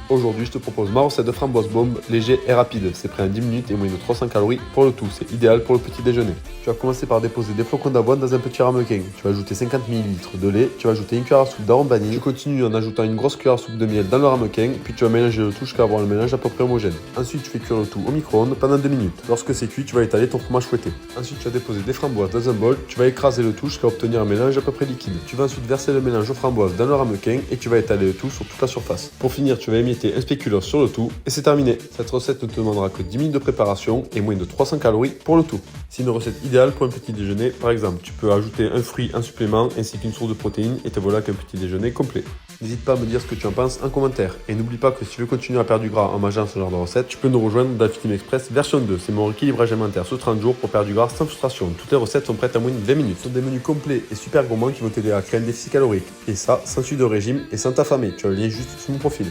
Aujourd'hui, je te propose ma recette de framboise bombe, léger et rapide. C'est prêt en 10 minutes et moins de 300 calories pour le tout. C'est idéal pour le petit déjeuner. Tu vas commencer par déposer des flocons d'avoine dans un petit ramequin. Tu vas ajouter 50 ml de lait, tu vas ajouter une cuillère à soupe d'arôme vanille. Tu continues en ajoutant une grosse cuillère à soupe de miel dans le ramequin, puis tu vas mélanger le tout jusqu'à avoir le mélange à peu près homogène. Ensuite, tu fais cuire le tout au micro-ondes pendant 2 minutes. Lorsque c'est cuit, tu vas étaler ton fromage fouetté. Ensuite, tu vas déposer des framboises dans un bol, tu vas écraser le tout jusqu'à obtenir un mélange à peu près liquide. Tu vas ensuite verser le mélange aux framboises dans le ramequin et tu vas étaler le tout sur toute la surface. Pour finir, tu vas émietter un spéculoos sur le tout et c'est terminé. Cette recette ne te demandera que 10 minutes de préparation et moins de 300 calories pour le tout. C'est une recette idéale pour un petit déjeuner par exemple. Tu peux ajouter un fruit en supplément ainsi qu'une source de protéines et te voilà qu'un petit déjeuner complet. N'hésite pas à me dire ce que tu en penses en commentaire. Et n'oublie pas que si tu veux continuer à perdre du gras en mangeant ce genre de recette, tu peux nous rejoindre dans Fit Express version 2. C'est mon rééquilibrage alimentaire sur 30 jours pour perdre du gras sans frustration. Toutes les recettes sont prêtes en moins de 20 minutes. Ce sont des menus complets et super gourmands qui vont t'aider à créer un déficit calorique. Et ça, sans suite de régime et sans t'affamer. Tu as le lien juste sous mon profil.